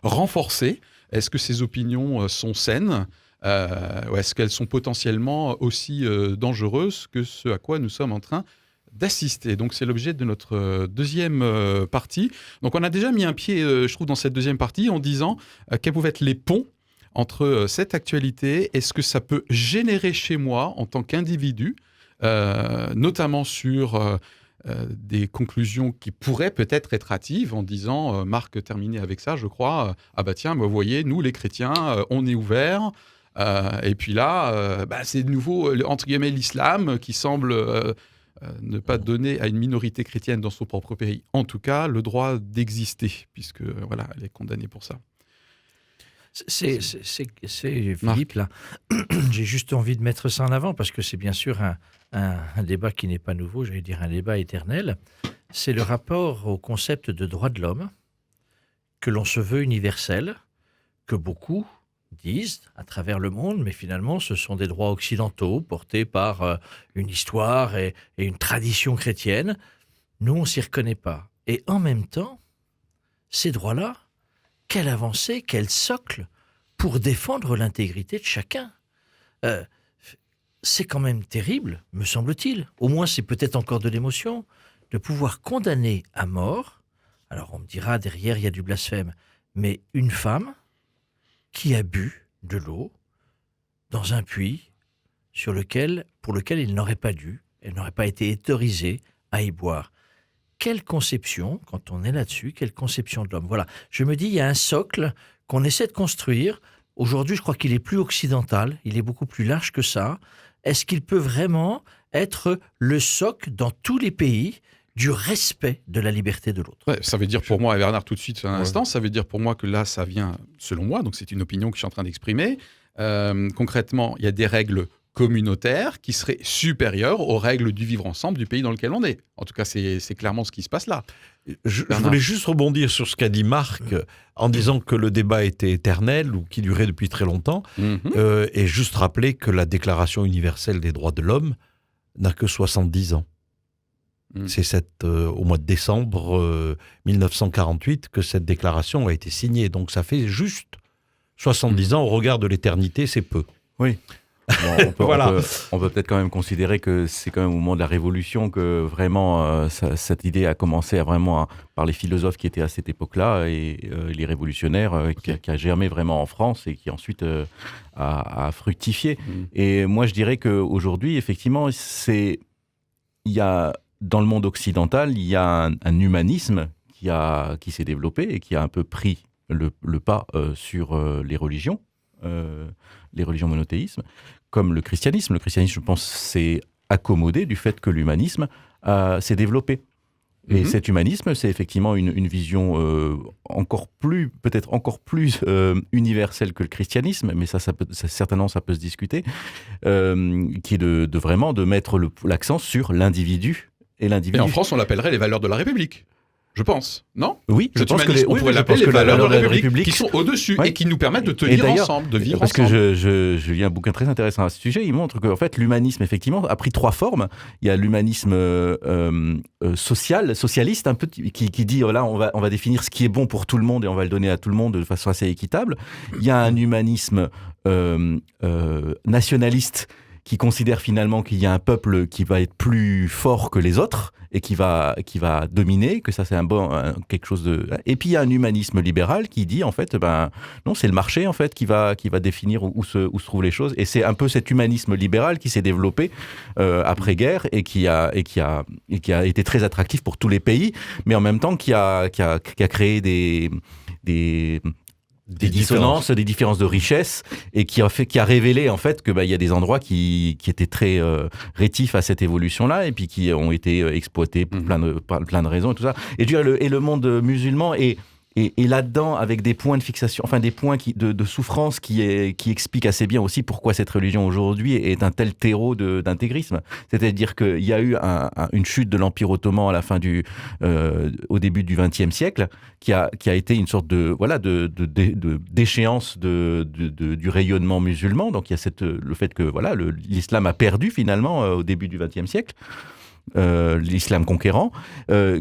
renforcer. Est-ce que ces opinions sont saines ou est-ce qu'elles sont potentiellement aussi dangereuses que ce à quoi nous sommes en train d'assister? Donc c'est l'objet de notre deuxième partie. Donc on a déjà mis un pied, je trouve, dans cette deuxième partie en disant quels pouvaient être les ponts entre cette actualité et ce que ça peut générer chez moi en tant qu'individu, notamment sur des conclusions qui pourraient peut-être être hâtives en disant, Marc terminait avec ça, je crois, vous voyez, nous les chrétiens, on est ouverts, et puis là, c'est de nouveau, entre guillemets, l'islam qui semble ne pas donner à une minorité chrétienne dans son propre pays, en tout cas, le droit d'exister, puisque voilà, elle est condamnée pour ça. C'est Philippe, là. J'ai juste envie de mettre ça en avant parce que c'est bien sûr un débat qui n'est pas nouveau, j'allais dire un débat éternel. C'est le rapport au concept de droit de l'homme que l'on se veut universel, que beaucoup disent à travers le monde, mais finalement ce sont des droits occidentaux portés par une histoire et une tradition chrétienne. Nous, on ne s'y reconnaît pas. Et en même temps, ces droits-là, quelle avancée, quel socle pour défendre l'intégrité de chacun. C'est quand même terrible, me semble-t-il. Au moins, c'est peut-être encore de l'émotion, de pouvoir condamner à mort. Alors, on me dira, derrière, il y a du blasphème. Mais une femme qui a bu de l'eau dans un puits pour lequel il n'aurait pas dû, elle n'aurait pas été autorisée à y boire. Quelle conception, quand on est là-dessus, quelle conception de l'homme. Voilà, je me dis, il y a un socle qu'on essaie de construire. Aujourd'hui, je crois qu'il est plus occidental, il est beaucoup plus large que ça. Est-ce qu'il peut vraiment être le socle dans tous les pays du respect de la liberté de l'autre? Ouais, ça veut dire pour moi, et Bernard tout de suite un instant, ça veut dire pour moi que là, ça vient, selon moi, donc c'est une opinion que je suis en train d'exprimer. Concrètement, il y a des règles communautaire qui serait supérieure aux règles du vivre ensemble du pays dans lequel on est. En tout cas, c'est clairement ce qui se passe là. Je voulais juste rebondir sur ce qu'a dit Marc en disant que le débat était éternel ou qui durait depuis très longtemps et juste rappeler que la Déclaration universelle des droits de l'homme n'a que 70 ans. C'est au mois de décembre 1948 que cette déclaration a été signée. Donc ça fait juste 70 ans au regard de l'éternité, c'est peu. Oui. Voilà. On peut peut-être quand même considérer que c'est quand même au moment de la Révolution que vraiment cette idée a commencé par les philosophes qui étaient à cette époque-là et les révolutionnaires qui a germé vraiment en France et qui ensuite a fructifié. Et moi, je dirais qu'aujourd'hui, effectivement, il y a, dans le monde occidental, il y a un humanisme qui s'est développé et qui a un peu pris le pas sur les religions monothéismes, comme le christianisme. Le christianisme, je pense, s'est accommodé du fait que l'humanisme s'est développé. Et cet humanisme, c'est effectivement une vision peut-être encore plus universelle que le christianisme, mais certainement ça peut se discuter, qui est de vraiment de mettre l'accent sur l'individu. Et en France, on l'appellerait les valeurs de la République. Je pense, non ? Oui, je pense on pourrait l'appeler les valeurs de la République qui sont au-dessus et qui nous permettent de tenir ensemble, de vivre ensemble. Parce que je lis un bouquin très intéressant à ce sujet, il montre qu'en fait, l'humanisme, effectivement, a pris 3 formes. Il y a l'humanisme socialiste, un peu, qui dit, là, on va définir ce qui est bon pour tout le monde et on va le donner à tout le monde de façon assez équitable. Il y a un humanisme nationaliste qui considère finalement qu'il y a un peuple qui va être plus fort que les autres et qui va dominer, que ça c'est quelque chose de... Et puis il y a un humanisme libéral qui dit en fait, non, c'est le marché en fait qui va définir où se trouvent les choses. Et c'est un peu cet humanisme libéral qui s'est développé après-guerre et qui a été très attractif pour tous les pays, mais en même temps qui a créé des dissonances, des différences de richesse, et qui a révélé en fait que il y a des endroits qui étaient très rétifs à cette évolution-là, et puis qui ont été exploités pour plein de raisons et tout ça. Et le monde musulman est là-dedans avec des points de fixation, enfin des points de souffrance qui expliquent assez bien aussi pourquoi cette religion aujourd'hui est un tel terreau d'intégrisme. C'est-à-dire qu'il y a eu une chute de l'Empire ottoman à la fin au début du XXe siècle, qui a été une sorte d'échéance du rayonnement musulman. Donc il y a le fait que l'islam a perdu finalement au début du XXe siècle. L'islam conquérant,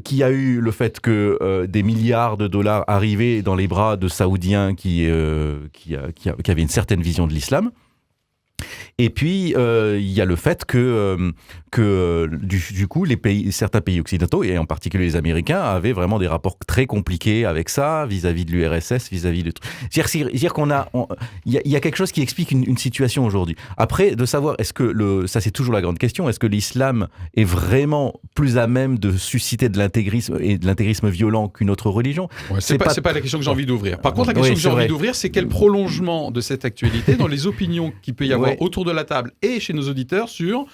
qui a eu le fait que des milliards de dollars arrivaient dans les bras de Saoudiens qui avaient une certaine vision de l'islam. Et puis, il y a le fait que du coup, certains pays occidentaux, et en particulier les Américains, avaient vraiment des rapports très compliqués avec ça, vis-à-vis de l'URSS, vis-à-vis de... C'est-à-dire il y a quelque chose qui explique une situation aujourd'hui. Après, de savoir, ça c'est toujours la grande question, est-ce que l'islam est vraiment plus à même de susciter de l'intégrisme et de l'intégrisme violent qu'une autre religion ? C'est pas la question que j'ai envie d'ouvrir. Par contre, la question que j'ai envie d'ouvrir, c'est quel prolongement de cette actualité dans les opinions qu'il peut y avoir autour de la table et chez nos auditeurs sur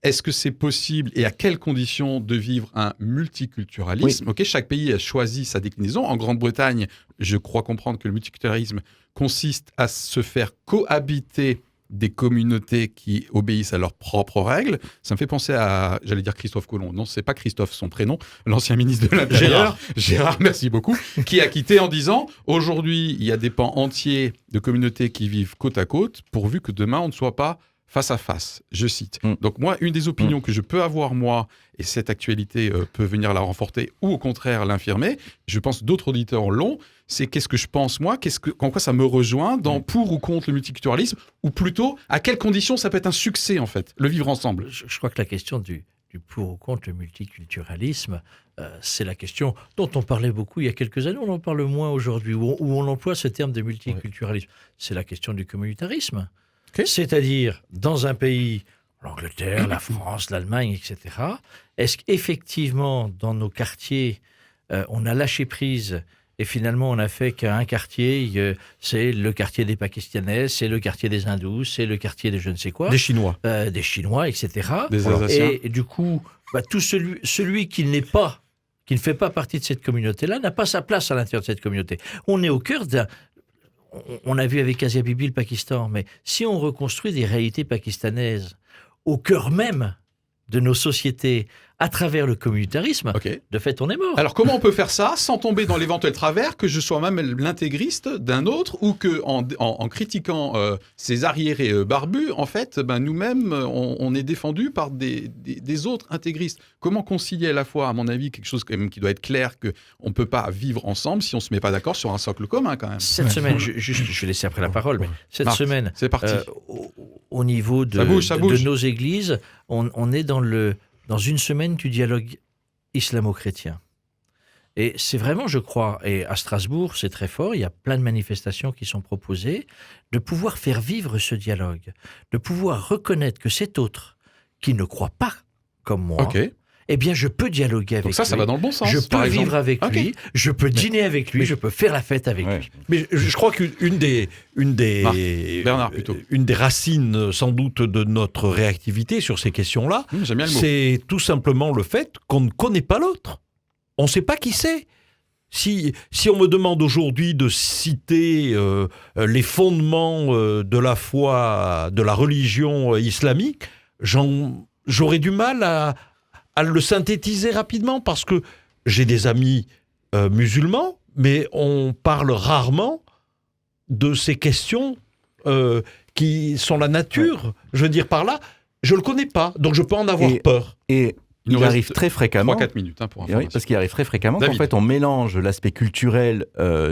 est-ce que c'est possible et à quelles conditions de vivre un multiculturalisme. Ok, chaque pays a choisi sa déclinaison. En Grande-Bretagne, je crois comprendre que le multiculturalisme consiste à se faire cohabiter des communautés qui obéissent à leurs propres règles. Ça me fait penser à, j'allais dire Christophe Colomb. Non, c'est pas Christophe, son prénom. L'ancien ministre de l'Intérieur, Gérard, merci beaucoup, qui a quitté en disant « Aujourd'hui, il y a des pans entiers de communautés qui vivent côte à côte, pourvu que demain, on ne soit pas face à face », je cite. Donc moi, une des opinions que je peux avoir, moi, et cette actualité peut venir la renforcer ou au contraire l'infirmer, je pense d'autres auditeurs l'ont, c'est qu'est-ce que je pense, moi, en quoi ça me rejoint dans pour ou contre le multiculturalisme, ou plutôt, à quelles conditions ça peut être un succès, en fait, le vivre ensemble. Je crois que la question du pour ou contre le multiculturalisme, c'est la question dont on parlait beaucoup il y a quelques années, on en parle moins aujourd'hui, où on emploie ce terme de multiculturalisme. C'est la question du communautarisme. Okay. C'est-à-dire, dans un pays, l'Angleterre, la France, l'Allemagne, etc., est-ce qu'effectivement, dans nos quartiers, on a lâché prise et finalement, on n'a fait qu'un quartier, c'est le quartier des Pakistanais, c'est le quartier des Hindous, c'est le quartier de je ne sais quoi. Des Chinois. Des Chinois, etc. Des Alsaciens. Et du coup, tout celui qui ne fait pas partie de cette communauté-là, n'a pas sa place à l'intérieur de cette communauté. On est au cœur d'un... On a vu avec Asia Bibi le Pakistan, mais si on reconstruit des réalités pakistanaises au cœur même de nos sociétés à travers le communautarisme, de fait, on est mort. Alors, comment on peut faire ça sans tomber dans l'éventuel travers que je sois même l'intégriste d'un autre ou que en critiquant ces arriérés barbus, en fait, nous-mêmes, on est défendus par des autres intégristes. Comment concilier à la fois, à mon avis, quelque chose quand même qui doit être clair, qu'on ne peut pas vivre ensemble si on ne se met pas d'accord sur un socle commun, quand même. Cette semaine, je vais laisser après la parole, mais cette semaine, c'est parti. au niveau Ça bouge. de nos églises, on est dans une semaine du dialogue islamo-chrétien. Et c'est vraiment, je crois, et à Strasbourg, c'est très fort, il y a plein de manifestations qui sont proposées, de pouvoir faire vivre ce dialogue, de pouvoir reconnaître que cet autre qui ne croit pas comme moi, eh bien, je peux dialoguer avec lui. Donc ça va dans le bon sens. Je peux vivre avec Ok. lui, je peux dîner avec lui, je peux faire la fête avec lui. Mais je crois qu'une des Bernard, plutôt. une des racines sans doute de notre réactivité sur ces questions-là, J'aime bien le mot. c'est tout simplement le fait qu'on ne connaît pas l'autre. On ne sait pas qui c'est. Si on me demande aujourd'hui de citer les fondements de la foi, de la religion islamique, j'aurais du mal à le synthétiser rapidement parce que j'ai des amis musulmans, mais on parle rarement de ces questions qui sont la nature. Je veux dire par là, je ne le connais pas, donc je peux en avoir peur. Et Il nous il reste arrive très fréquemment. 3-4 minutes pour Oui, information. parce qu'il arrive très fréquemment qu'en David. fait on mélange l'aspect culturel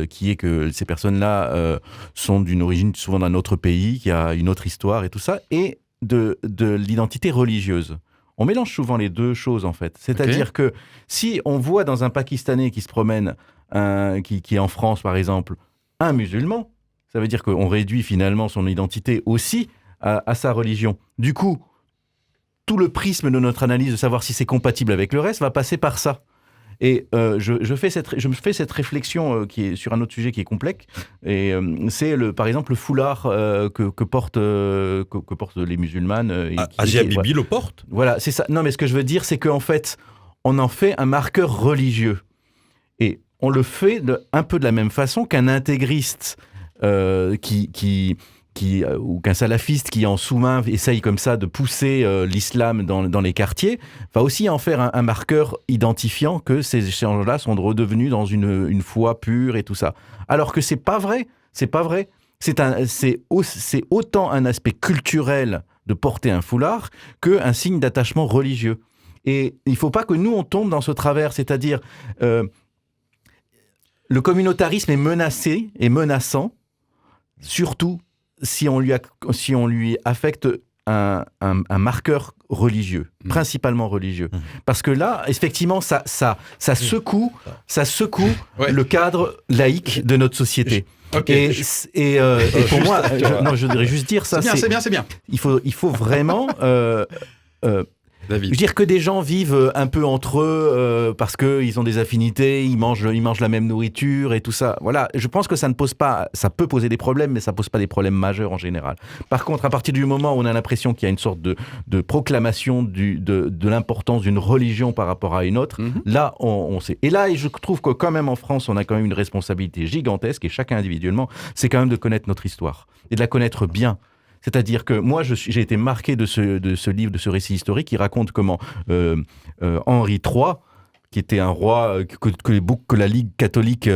qui est que ces personnes-là sont d'une origine souvent d'un autre pays, qui a une autre histoire et tout ça, et de l'identité religieuse. On mélange souvent les deux choses en fait. C'est-à-dire que si on voit dans un Pakistanais qui se promène, qui est en France par exemple, un musulman, ça veut dire qu'on réduit finalement son identité aussi à sa religion. Du coup, tout le prisme de notre analyse de savoir si c'est compatible avec le reste va passer par ça. Et je me fais cette réflexion qui est sur un autre sujet qui est complexe. Et c'est par exemple le foulard que portent les musulmanes. Asia Bibi le porte. Voilà, c'est ça. Non, mais ce que je veux dire, c'est qu'en fait, on en fait un marqueur religieux. Et on le fait un peu de la même façon qu'un intégriste ou qu'un salafiste qui en sous-main essaye comme ça de pousser l'islam dans les quartiers, va aussi en faire un marqueur identifiant que ces gens-là sont redevenus dans une foi pure et tout ça. Alors que c'est pas vrai. C'est autant un aspect culturel de porter un foulard qu'un signe d'attachement religieux. Et il faut pas que nous on tombe dans ce travers, c'est-à-dire le communautarisme est menacé et menaçant, surtout si on lui affecte un marqueur religieux, principalement religieux. Parce que là, effectivement, ça secoue le cadre laïque de notre société. Okay. Et pour moi, je voudrais juste dire ça. C'est bien. Il faut vraiment... David. Je veux dire que des gens vivent un peu entre eux parce qu'ils ont des affinités, ils mangent la même nourriture et tout ça. Voilà, je pense que ça peut poser des problèmes, mais ça pose pas des problèmes majeurs en général. Par contre, à partir du moment où on a l'impression qu'il y a une sorte de proclamation de l'importance d'une religion par rapport à une autre, là, on sait. Et là, je trouve que quand même en France, on a quand même une responsabilité gigantesque, et chacun individuellement, c'est quand même de connaître notre histoire et de la connaître bien. C'est-à-dire que moi, j'ai été marqué de ce livre, de ce récit historique qui raconte comment Henri III, qui était un roi que la Ligue catholique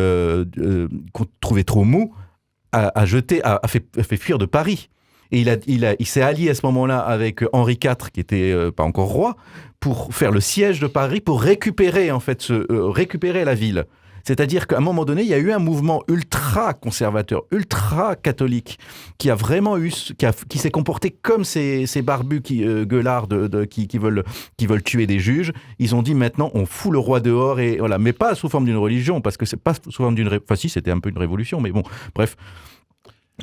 trouvait trop mou, a fait fuir de Paris. Et il s'est allié à ce moment-là avec Henri IV, qui était pas encore roi, pour faire le siège de Paris, pour récupérer la ville. C'est-à-dire qu'à un moment donné, il y a eu un mouvement ultra-conservateur, ultra-catholique, qui a vraiment qui s'est comporté comme ces barbus gueulards qui veulent tuer des juges. Ils ont dit maintenant, on fout le roi dehors, et voilà, mais pas sous forme d'une religion, parce que c'est pas sous forme d'une... Enfin si, c'était un peu une révolution, mais bon, bref...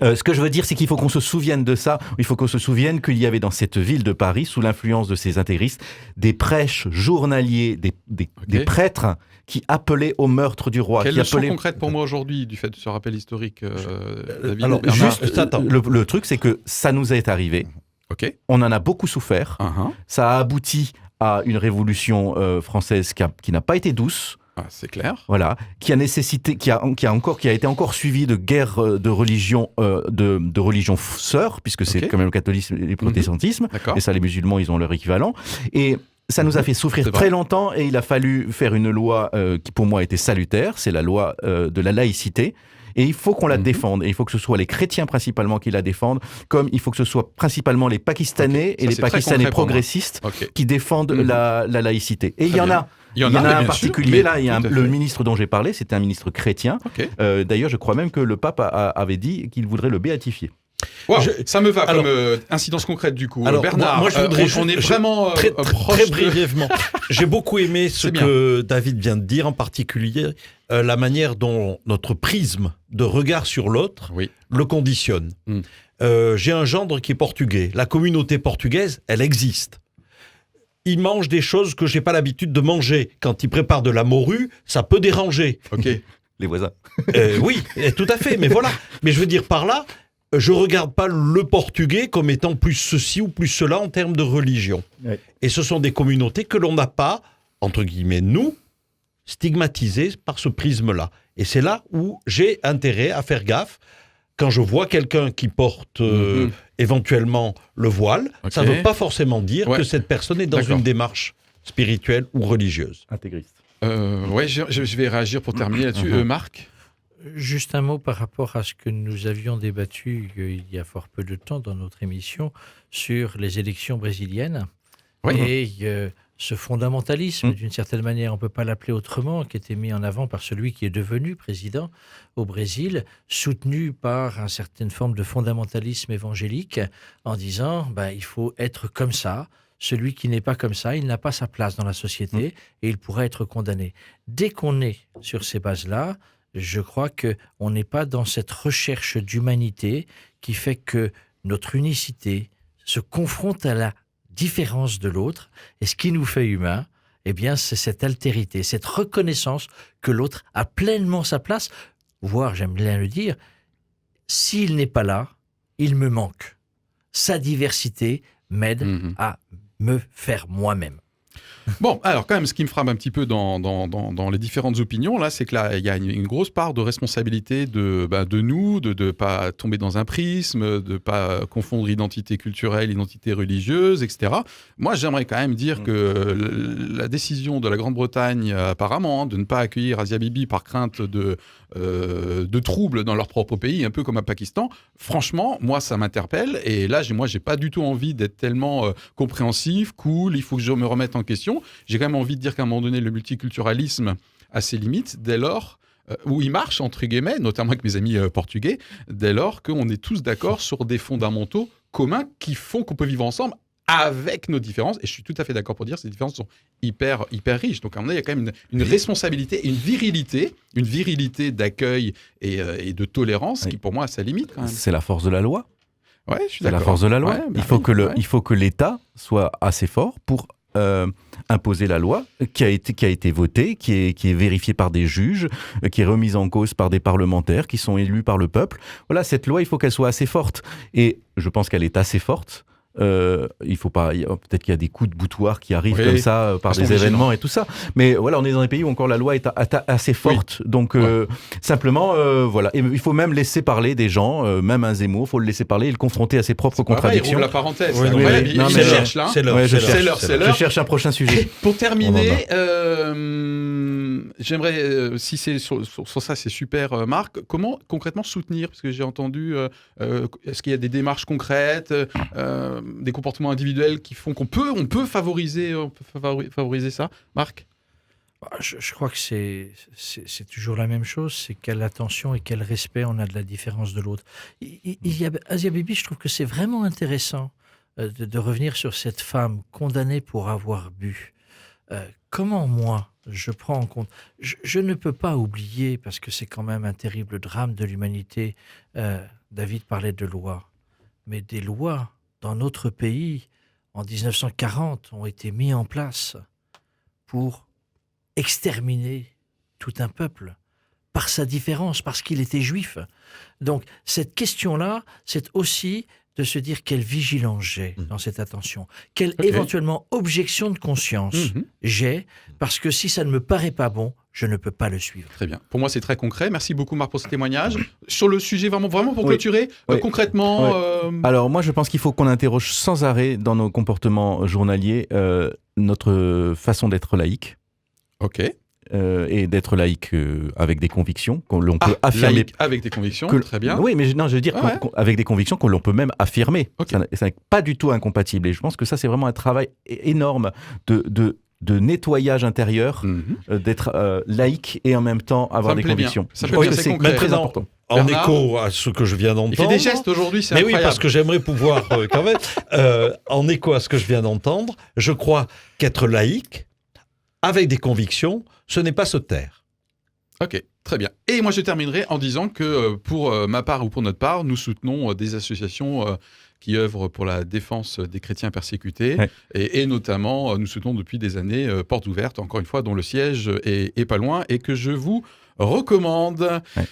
ce que je veux dire, c'est qu'il faut qu'on se souvienne de ça. Il faut qu'on se souvienne qu'il y avait dans cette ville de Paris, sous l'influence de ces intégristes, des prêches journaliers, des prêtres qui appelaient au meurtre du roi. Quelle leçon concrète pour moi aujourd'hui du fait de ce rappel historique, David? Alors, le truc, c'est que ça nous est arrivé. Okay. On en a beaucoup souffert. Ça a abouti à une révolution française qui n'a pas été douce. Ah, c'est clair. Voilà, qui a été encore suivi de guerres de religion sœurs, puisque c'est quand même le catholisme et le protestantisme. Et ça, les musulmans, ils ont leur équivalent. Et ça nous a fait souffrir très longtemps, et il a fallu faire une loi qui, pour moi, était salutaire. C'est la loi de la laïcité. Et il faut qu'on la défende. Et il faut que ce soit les chrétiens principalement qui la défendent, comme il faut que ce soit principalement les Pakistanais et les Pakistanais progressistes qui défendent la laïcité. Et il y en a. Il y en a un particulier, là, le ministre dont j'ai parlé, c'était un ministre chrétien. D'ailleurs, je crois même que le pape avait dit qu'il voudrait le béatifier. Wow, Je- ça me va alors- comme incidence concrète du coup. Alors, Bernard, moi, je voudrais on est vraiment très proche de... brièvement. J'ai beaucoup aimé ce C'est bien. que David vient de dire, en particulier la manière dont notre prisme de regard sur l'autre Oui. le conditionne. Mm. J'ai un gendre qui est portugais. La communauté portugaise, elle existe. Il mange des choses que j'ai pas l'habitude de manger. Quand il prépare de la morue, ça peut déranger. Ok. Les voisins. Oui, tout à fait. Mais voilà. Mais je veux dire par là, je regarde pas le portugais comme étant plus ceci ou plus cela en termes de religion. Ouais. Et ce sont des communautés que l'on n'a pas, entre guillemets, nous, stigmatisées par ce prisme-là. Et c'est là où j'ai intérêt à faire gaffe. Quand je vois quelqu'un qui porte éventuellement le voile, Ok. ça ne veut pas forcément dire Ouais. que cette personne est dans D'accord. une démarche spirituelle ou religieuse. Intégriste. Ouais, je vais réagir pour terminer là-dessus. Marc. Juste un mot par rapport à ce que nous avions débattu il y a fort peu de temps dans notre émission sur les élections brésiliennes. Oui. Et ce fondamentalisme, d'une certaine manière, on ne peut pas l'appeler autrement, qui était mis en avant par celui qui est devenu président au Brésil, soutenu par une certaine forme de fondamentalisme évangélique, en disant il faut être comme ça. Celui qui n'est pas comme ça, il n'a pas sa place dans la société et il pourrait être condamné. Dès qu'on est sur ces bases-là, je crois qu'on n'est pas dans cette recherche d'humanité qui fait que notre unicité se confronte à la différence de l'autre. Et ce qui nous fait humains, eh bien, c'est cette altérité, cette reconnaissance que l'autre a pleinement sa place, voire, j'aime bien le dire, s'il n'est pas là, il me manque. Sa diversité m'aide à me faire moi-même. Bon, alors quand même, ce qui me frappe un petit peu dans les différentes opinions, là, c'est que là, il y a une grosse part de responsabilité de nous, de ne pas tomber dans un prisme, de ne pas confondre identité culturelle, identité religieuse, etc. Moi, j'aimerais quand même dire que la décision de la Grande-Bretagne, apparemment, de ne pas accueillir Asia Bibi par crainte de troubles dans leur propre pays, un peu comme à Pakistan, franchement, moi, ça m'interpelle. Et là, moi, j'ai pas du tout envie d'être tellement compréhensif, cool, il faut que je me remette en question. J'ai quand même envie de dire qu'à un moment donné, le multiculturalisme a ses limites dès lors où il marche, entre guillemets, notamment avec mes amis portugais, dès lors qu'on est tous d'accord sur des fondamentaux communs qui font qu'on peut vivre ensemble avec nos différences. Et je suis tout à fait d'accord pour dire que ces différences sont hyper riches. Donc, à un moment donné, il y a quand même une responsabilité, une virilité d'accueil et de tolérance qui, pour moi, a sa limite quand même. C'est la force de la loi. Ouais, je suis C'est d'accord. la force de la loi. Ouais, Il faut que l'État soit assez fort pour imposer la loi qui a été votée, qui est vérifiée par des juges, qui est remise en cause par des parlementaires qui sont élus par le peuple. Voilà, cette loi, il faut qu'elle soit assez forte. Et je pense qu'elle est assez forte. Il faut pas, peut-être qu'il y a des coups de boutoir qui arrivent comme ça par des événements et tout ça. Mais voilà, on est dans des pays où encore la loi est assez forte. Donc simplement, voilà. Et il faut même laisser parler des gens, même un Zemmour, il faut le laisser parler et le confronter à ses propres contradictions. Il roule la parenthèse. Oui, Il cherche là. C'est l'heure. Je cherche un prochain sujet. Pour terminer, j'aimerais, si c'est sur ça, c'est super, Marc. Comment concrètement soutenir? Parce que j'ai entendu, est-ce qu'il y a des démarches concrètes, des comportements individuels qui font qu'on peut favoriser ça, Marc? Je crois que c'est toujours la même chose, c'est quelle attention et quel respect on a de la différence de l'autre. Il y a Asia Bibi, je trouve que c'est vraiment intéressant de revenir sur cette femme condamnée pour avoir bu. Comment moi, je prends en compte... Je ne peux pas oublier, parce que c'est quand même un terrible drame de l'humanité, David parlait de lois, mais des lois dans notre pays, en 1940, ont été mises en place pour exterminer tout un peuple par sa différence, parce qu'il était juif. Donc, cette question-là, c'est aussi de se dire quelle vigilance j'ai dans cette attention, quelle éventuellement objection de conscience j'ai, parce que si ça ne me paraît pas bon, je ne peux pas le suivre. Très bien. Pour moi, c'est très concret. Merci beaucoup, Marc, pour ce témoignage. Sur le sujet, vraiment pour clôturer, concrètement... Alors, moi, je pense qu'il faut qu'on interroge sans arrêt dans nos comportements journaliers notre façon d'être laïque. Ok. Et d'être laïque avec des convictions que l'on peut affirmer. Laïque avec des convictions, très bien. Oui, mais je veux dire avec des convictions que l'on peut même affirmer. Okay. Ça n'est pas du tout incompatible. Et je pense que ça, c'est vraiment un travail énorme de nettoyage intérieur, d'être laïque et en même temps avoir des convictions. Ça peut bien, c'est concret. Très important. en Bernard, écho à ce que je viens d'entendre. il fait des gestes aujourd'hui, c'est Mais incroyable. oui, parce que j'aimerais pouvoir quand même, en écho à ce que je viens d'entendre, je crois qu'être laïque, avec des convictions, ce n'est pas se taire. Ok, très bien. Et moi, je terminerai en disant que pour ma part ou pour notre part, nous soutenons des associations qui œuvrent pour la défense des chrétiens persécutés. Ouais. Et notamment, nous soutenons depuis des années Portes Ouvertes, encore une fois, dont le siège est pas loin et que je vous recommande. Ouais.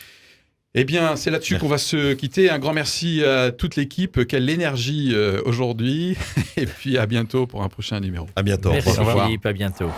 Eh bien, c'est là-dessus qu'on va se quitter. Un grand merci à toute l'équipe. Quelle énergie aujourd'hui. Et puis à bientôt pour un prochain numéro. À bientôt. Merci Au revoir. Philippe, à bientôt.